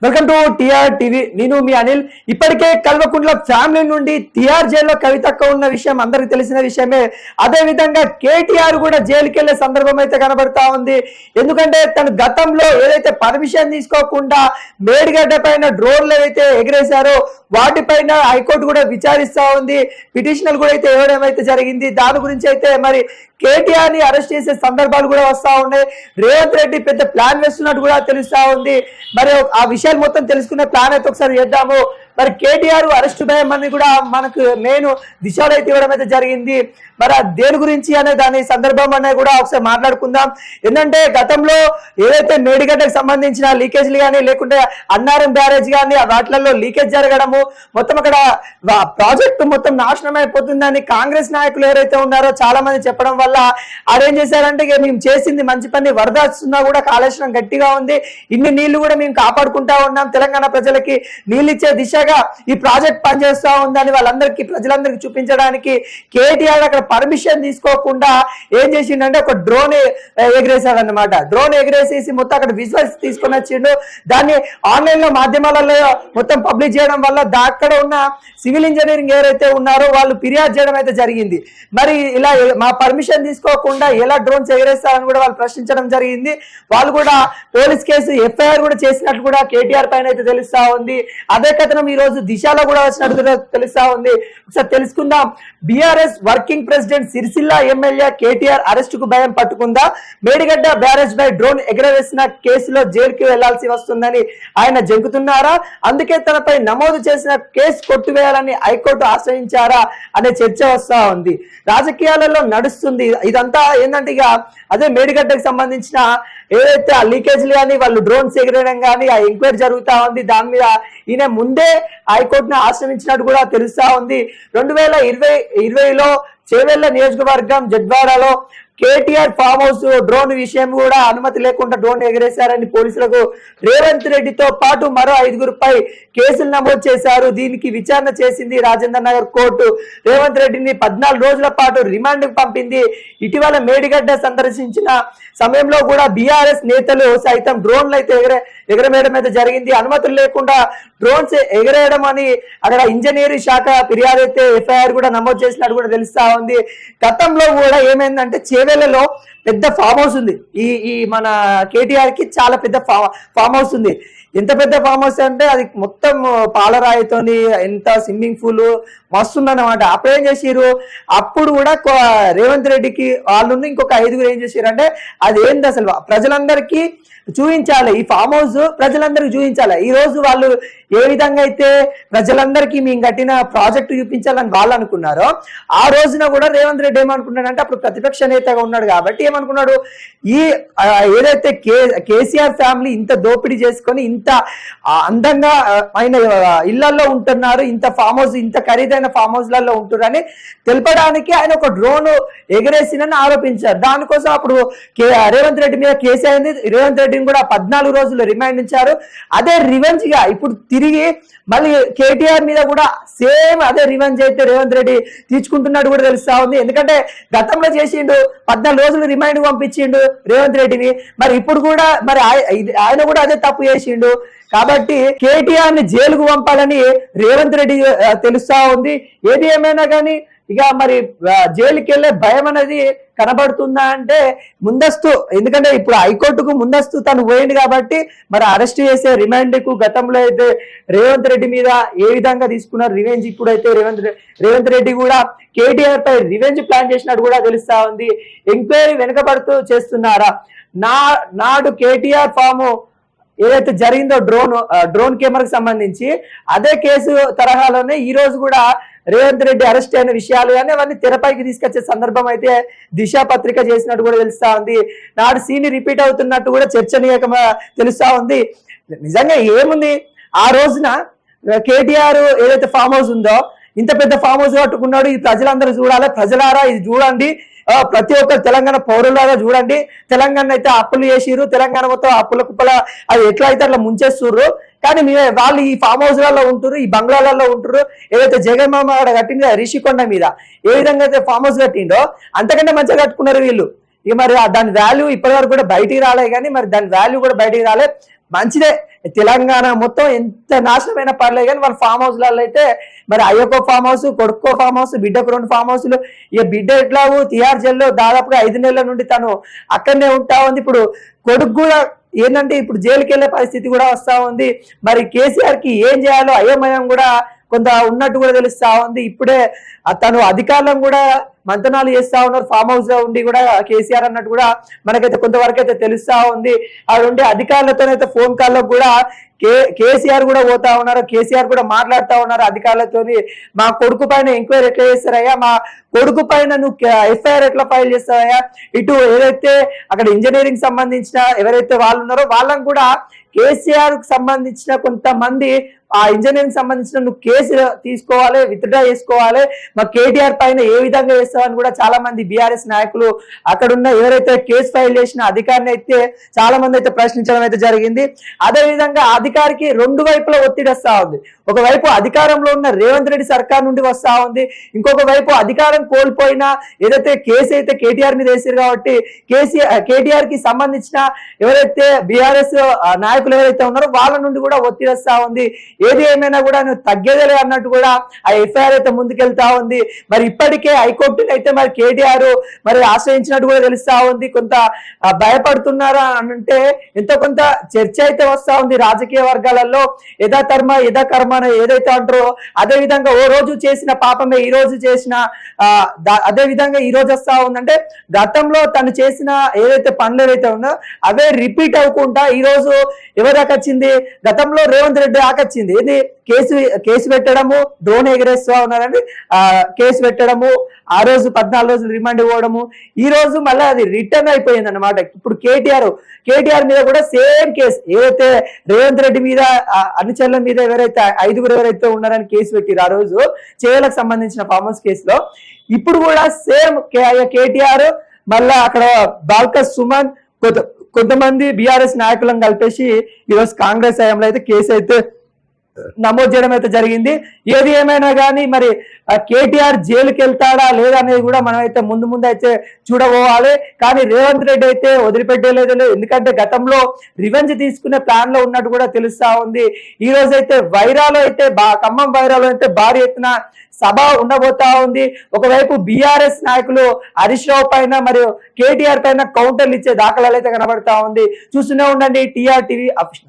Welcome to TR TV. నేను మీ అనిల్. ఇప్పటికే Kalvakuntla family నుండి టిఆర్ జైల్లో కవితక్క ఉన్న విషయం అందరికి తెలిసిన విషయమే. అదే విధంగా కేటీఆర్ కూడా జైలుకి వెళ్లే సందర్భం అయితే కనబడతా ఉంది. ఎందుకంటే తను గతంలో ఏదైతే పర్మిషన్ తీసుకోకుండా మేడిగడ్డ పైన డ్రోన్లు ఏవైతే ఎగిరేశారో వాటిపైన హైకోర్టు కూడా విచారిస్తా ఉంది. పిటిషనల్ కూడా అయితే ఇవ్వడం అయితే జరిగింది. దాని గురించి అయితే మరి కేటీఆర్ ని అరెస్ట్ చేసే సందర్భాలు కూడా వస్తా ఉన్నాయి. రేవంత్ రెడ్డి పెద్ద ప్లాన్ వేస్తున్నట్టు కూడా తెలుస్తా ఉంది. మరి ఆ విషయాలు మొత్తం తెలుసుకునే ప్లాన్ అయితే ఒకసారి చేద్దాము. మరి కేటీఆర్ అరెస్ట్ భయం అని కూడా మనకు మెయిన్ దిశలో అయితే ఇవ్వడం అయితే జరిగింది. మరి దేని గురించి అనే దాని సందర్భం అనేది కూడా ఒకసారి మాట్లాడుకుందాం. ఏంటంటే గతంలో ఏదైతే మేడిగడ్డకు సంబంధించిన లీకేజ్లు కానీ లేకుంటే అన్నారం బ్యారేజ్ కానీ వాటిలలో లీకేజ్ జరగడము, మొత్తం అక్కడ ప్రాజెక్టు మొత్తం నాశనం అయిపోతుందని కాంగ్రెస్ నాయకులు ఎవరైతే ఉన్నారో చాలా మంది చెప్పడం వల్ల ఆడేం చేశారంటే మేము చేసింది మంచి పని, వరద వస్తున్నా కూడా కాళేశ్వరం గట్టిగా ఉంది, ఇన్ని నీళ్లు కూడా మేము కాపాడుకుంటా ఉన్నాం, తెలంగాణ ప్రజలకి నీళ్ళు ఇచ్చే దిశగా ఈ ప్రాజెక్ట్ పనిచేస్తా ఉందని వాళ్ళందరికీ ప్రజలందరికీ చూపించడానికి కేటీఆర్ అక్కడ పర్మిషన్ తీసుకోకుండా ఏం చేసిండంటే ఒక డ్రోన్ ఎగిరేసాడు అన్నమాట. డ్రోన్ ఎగిరేసేసి మొత్తం అక్కడ విజువల్స్ తీసుకొని వచ్చిండు. దాన్ని ఆన్లైన్ లో మాధ్యమాలలో మొత్తం పబ్లిష్ చేయడం వల్ల అక్కడ ఉన్న సివిల్ ఇంజనీరింగ్ ఎవరైతే ఉన్నారో వాళ్ళు ఫిర్యాదు చేయడం అయితే జరిగింది. మరి ఇలా మా పర్మిషన్ తీసుకోకుండా ఎలా డ్రోన్స్ ఎగిరేస్తారని కూడా వాళ్ళు ప్రశ్నించడం జరిగింది. వాళ్ళు కూడా పోలీస్ కేసు ఎఫ్ఐఆర్ కూడా చేసినట్లు కూడా కేటీఆర్ పైన అయితే తెలుస్తా ఉంది. అదే కథనం ఈ రోజు దిశలో కూడా వచ్చినట్టు తెలుస్తా ఉంది. ఒకసారి తెలుసుకుందాం. BRS working president Sircilla MLA KTR arrest కు భయం పట్టుకుందా? మేడిగడ్డ బ్యారేజ్ పై డ్రోన్ ఎగరవేసిన కేసులో జైలుకి వెళ్లాల్సి వస్తుందని ఆయన జంకుతున్నారా? అందుకే తనపై నమోదు చేసిన కేసు కొట్టివేయాలని హైకోర్టు ఆశ్రయించారా అనే చర్చ వస్తా ఉంది. రాజకీయాలలో నడుస్తుంది ఇదంతా. ఏంటంటే ఇక అదే మేడిగడ్డకు సంబంధించిన ఏదైతే ఆ లీకేజ్లు కానీ వాళ్ళు డ్రోన్స్ ఎగిరేయడం కానీ ఆ ఎంక్వైరీ జరుగుతా ఉంది. దాని మీద ఈయన ముందే హైకోర్టును ఆశ్రయించినట్టు కూడా తెలుస్తా ఉంది. 2020లో చేవెళ్ల నియోజకవర్గం జడ్వాడలో కేటీఆర్ ఫామ్ హౌస్ డ్రోన్ విషయం కూడా అనుమతి లేకుండా డ్రోన్ ఎగిరేశారని పోలీసులకు రేవంత్ రెడ్డితో పాటు మరో 5గురిపై కేసులు నమోదు చేశారు. దీనికి విచారణ చేసింది రాజేంద్ర నగర్ కోర్టు. రేవంత్ రెడ్డిని 14 రోజుల పాటు రిమాండ్ పంపింది. ఇటీవల మేడిగడ్డ సందర్శించిన సమయంలో కూడా బీఆర్ఎస్ నేతలు సైతం డ్రోన్లు అయితే ఎగరవేయడం అయితే జరిగింది. అనుమతులు లేకుండా డ్రోన్స్ ఎగరేయడం అని అక్కడ ఇంజనీరింగ్ శాఖ ఫిర్యాదు అయితే ఎఫ్ఐఆర్ కూడా నమోదు చేసినట్టు కూడా తెలుస్తా ఉంది. గతంలో కూడా ఏమైందంటే చేవెళ్లలో పెద్ద ఫామ్ హౌస్ ఉంది. ఈ మన కేటీఆర్ కి చాలా పెద్ద ఫామ్ హౌస్ ఉంది. ఎంత పెద్ద ఫామ్ హౌస్ అంటే అది మొత్తం పాలరాయితోని ఎంత స్విమ్మింగ్ పూల్ మస్తుందన్నమాట. అప్పుడు ఏం చేసిరు, అప్పుడు కూడా రేవంత్ రెడ్డికి వాళ్ళు ఇంకొక 5గురు ఏం చేసారు అంటే అది ఏంది అసలు ప్రజలందరికీ చూపించాలి, ఈ ఫామ్ హౌస్ ప్రజలందరికీ చూపించాలి. ఈ రోజు వాళ్ళు ఏ విధంగా అయితే ప్రజలందరికీ మేము కట్టిన ప్రాజెక్టు చూపించాలని వాళ్ళు అనుకున్నారో ఆ రోజున కూడా రేవంత్ రెడ్డి ఏమనుకున్నాడంటే అప్పుడు ప్రతిపక్ష నేతగా ఉన్నాడు కాబట్టి ఏమనుకున్నాడు, ఈ ఏదైతే కేసీఆర్ ఫ్యామిలీ ఇంత దోపిడీ చేసుకొని ఇంత అందంగా ఆయన ఇళ్లలో ఉంటున్నారు, ఇంత ఫామ్ హౌస్ ఇంత ఖరీదైన ఫామ్ హౌస్లలో ఉంటున్నారని తెలపడానికి ఆయన ఒక డ్రోన్ ఎగరేసినని ఆరోపించారు. దానికోసం అప్పుడు రేవంత్ రెడ్డి మీద కేసు అయింది. రేవంత్ రెడ్డిని కూడా 14 రోజులు రిమాండ్ ఇచ్చారు. అదే రివెంజ్ గా ఇప్పుడు తిరిగి మళ్ళీ కేటీఆర్ మీద కూడా సేమ్ అదే రివెంజ్ అయితే రేవంత్ రెడ్డి తీర్చుకుంటున్నట్టు కూడా తెలుస్తా ఉంది. ఎందుకంటే గతంలో చేసిండు, 14 రోజులు రిమైండ్ పంపించిండు రేవంత్ రెడ్డిని. మరి ఇప్పుడు కూడా మరి ఆయన కూడా అదే తప్పు చేసిండు. కాబట్టి కేటీఆర్ ని జైలుకు పంపాలని రేవంత్ రెడ్డి తెలుస్తా ఉంది. ఏది ఏమైనా కానీ ఇక మరి జైలుకి వెళ్లే భయం అనేది కనబడుతుందా అంటే ముందస్తు, ఎందుకంటే ఇప్పుడు హైకోర్టుకు ముందస్తు తను పోయింది కాబట్టి మరి అరెస్ట్ చేసే రిమాండ్ కు గతంలో అయితే రేవంత్ రెడ్డి మీద ఏ విధంగా తీసుకున్నారు రివెంజ్, ఇప్పుడైతే రేవంత్ రెడ్డి కూడా కేటీఆర్ పై రివెంజ్ ప్లాన్ చేసినట్టు కూడా తెలుస్తా ఉంది. ఎంక్వైరీ వెనుకబడుతూ చేస్తున్నారా? నాడు కేటీఆర్ ఫాము ఏదైతే జరిగిందో డ్రోన్ కెమెరాకి సంబంధించి అదే కేసు తరహాలోనే ఈ రోజు కూడా రేవంత్ రెడ్డి అరెస్ట్ అయిన విషయాలు కానీ అవన్నీ తెరపైకి తీసుకొచ్చే సందర్భం అయితే దిశ పత్రిక చేసినట్టు కూడా తెలుస్తా ఉంది. నాడు సీన్ రిపీట్ అవుతున్నట్టు కూడా చర్చనీయంగా తెలుస్తా ఉంది. నిజంగా ఏముంది, ఆ రోజున కేటీఆర్ ఏదైతే ఫామ్ హౌస్ ఉందో ఇంత పెద్ద ఫామ్ హౌస్ కట్టుకున్నాడు, ఈ ప్రజలందరూ చూడాలి, ప్రజలారా ఇది చూడండి, ప్రతి ఒక్కరు తెలంగాణ పౌరులాగా చూడండి, తెలంగాణ అయితే అప్పులు చేసిర్రు, తెలంగాణ మొత్తం అప్పుల కుప్పల అది ఎట్లా అయితే అట్లా ముంచేస్తుర్రు, కానీ వాళ్ళు ఈ ఫామ్ హౌస్లలో ఉంటున్నారు, ఈ బంగ్లాలలో ఉంటున్నారు. ఏదైతే జగన్మోహన్ అక్కడ కట్టిందో రిషికొండ మీద ఏ విధంగా అయితే ఫామ్ హౌస్ కట్టిండో అంతకంటే మంచిగా కట్టుకున్నారు వీళ్ళు. ఇక మరి దాని వాల్యూ ఇప్పటి వరకు కూడా బయటికి రాలే, కానీ మరి దాని వాల్యూ కూడా బయటికి రాలే. మంచిదే. తెలంగాణ మొత్తం ఎంత నాశనమైన పర్లేదు కానీ వాళ్ళ ఫామ్ హౌస్లలో అయితే మరి అయ్యకో ఫామ్ హౌస్, కొడుకో ఫామ్ హౌస్, బిడ్డకు 2 ఫామ్ హౌస్లు. ఇక బిడ్డ ఎట్లాగూ తిహార్ జైల్లో దాదాపుగా 5 నెలల నుండి తను అక్కడనే ఉంటా ఉంది. ఇప్పుడు కొడుకు కూడా ఏంటంటే ఇప్పుడు జైలుకి వెళ్ళే పరిస్థితి కూడా వస్తా ఉంది. మరి కేసీఆర్ కి ఏం చేయాలో అయోమయం కూడా కొంత ఉన్నట్టు కూడా తెలుస్తా ఉంది. ఇప్పుడే తను అధికారులను కూడా మంతనాలు చేస్తా ఉన్నారు ఫామ్ హౌస్ లో ఉండి కూడా కేసీఆర్ అన్నట్టు కూడా మనకైతే కొంతవరకు అయితే తెలుస్తా ఉంది. అక్కడ ఉండే అధికారులతోనైతే ఫోన్ కాల్లో కూడా కేసీఆర్ కూడా పోతా ఉన్నారు, కేసీఆర్ కూడా మాట్లాడుతా ఉన్నారు అధికారులతోని. మా కొడుకు పైన ఎంక్వైరీ ఎట్లా చేస్తారయ్యా, మా కొడుకు పైన నువ్వు ఎఫ్ఐఆర్ ఎట్లా ఫైల్ చేస్తావయ్యా, ఇటు ఏదైతే అక్కడ ఇంజనీరింగ్ సంబంధించిన ఎవరైతే వాళ్ళు ఉన్నారో వాళ్ళని కూడా కేసీఆర్ కు సంబంధించిన కొంతమంది ఆ ఇంజనీరింగ్ సంబంధించిన నువ్వు కేసు తీసుకోవాలి, విత్డ్రా చేసుకోవాలి, మా కేటీఆర్ పైన ఏ విధంగా చేస్తావని కూడా చాలా మంది బీఆర్ఎస్ నాయకులు అక్కడున్న ఎవరైతే కేసు ఫైల్ చేసిన అధికారిని అయితే చాలా మంది అయితే ప్రశ్నించడం అయితే జరిగింది. అదే విధంగా అధికారికి 2 వైపులా ఒత్తిడి వస్తా ఉంది. ఒకవైపు అధికారంలో ఉన్న రేవంత్ రెడ్డి సర్కార్ నుండి వస్తా ఉంది, ఇంకొక వైపు అధికారం కోల్పోయినా ఏదైతే కేసు అయితే కేటీఆర్ మీద వేసారు కాబట్టి కేటీఆర్ కి సంబంధించిన ఎవరైతే బీఆర్ఎస్ నాయకులు ఎవరైతే ఉన్నారో వాళ్ళ నుండి కూడా ఒత్తిడి వస్తా ఉంది. ఏది ఏమైనా కూడా నువ్వు తగ్గేదేలే అన్నట్టు కూడా ఆ ఎఫ్ఐఆర్ అయితే ముందుకెళ్తా ఉంది. మరి ఇప్పటికే హైకోర్టుని అయితే మరి కేటీఆర్ మరి ఆశ్రయించినట్టు కూడా తెలుస్తా ఉంది. కొంత భయపడుతున్నారా అంటే ఎంతో కొంత చర్చ అయితే వస్తా ఉంది రాజకీయ వర్గాలలో. యథా కర్మ ఏదైతే అంటారో అదే విధంగా ఓ రోజు చేసిన పాపమే ఈ రోజు చేసిన అదే విధంగా ఈ రోజు వస్తా ఉందంటే గతంలో తను చేసిన ఏదైతే పనులు ఏవైతే ఉందో అవే రిపీట్ అవ్వకుండా ఈ రోజు ఎవరి దాకా వచ్చింది, గతంలో రేవంత్ రెడ్డి దాకా వచ్చింది. ఏది కేసు పెట్టడము, డ్రోన్ ఎగరేస్తా ఉన్నారని కేసు పెట్టడము, ఆ రోజు 14 రోజులు రిమాండ్ ఇవ్వడము, ఈ రోజు మళ్ళీ అది రిటర్న్ అయిపోయింది అన్నమాట. ఇప్పుడు కేటీఆర్ మీద కూడా సేమ్ కేసు ఏదైతే రేవంత్ రెడ్డి మీద అనుచరుల మీద ఎవరైతే 5గురు ఎవరైతే ఉన్నారని కేసు పెట్టిరు ఆ రోజు చేవలకు సంబంధించిన ఫామ్ హౌస్ కేసులో, ఇప్పుడు కూడా సేమ్ కేటీఆర్ మళ్ళా అక్కడ బాల్క సుమన్ కొంతమంది బీఆర్ఎస్ నాయకులను కలిపేసి ఈరోజు కాంగ్రెస్ హయాంలో అయితే కేసు అయితే నమోదు చేయడం అయితే జరిగింది. ఏది ఏమైనా కానీ మరి కేటీఆర్ జైలుకి వెళ్తాడా లేదా అనేది కూడా మనం అయితే ముందు అయితే చూడబోవాలి. కానీ రేవంత్ రెడ్డి అయితే వదిలిపెట్టలేదు, ఎందుకంటే గతంలో రివెంజ్ తీసుకునే ప్లాన్ లో ఉన్నట్టు కూడా తెలుస్తా ఉంది. ఈ రోజు అయితే వైరాలో అయితే ఖమ్మం వైరాలో అయితే భారీ ఎత్తున సభ ఉండబోతా ఉంది. ఒకవైపు బీఆర్ఎస్ నాయకులు హరీష్ రావు పైన మరియు కేటీఆర్ పైన కౌంటర్లు ఇచ్చే దాఖలాలు అయితే కనబడతా ఉంది. చూస్తూనే ఉండండి TR టీవీ అఫీషియల్.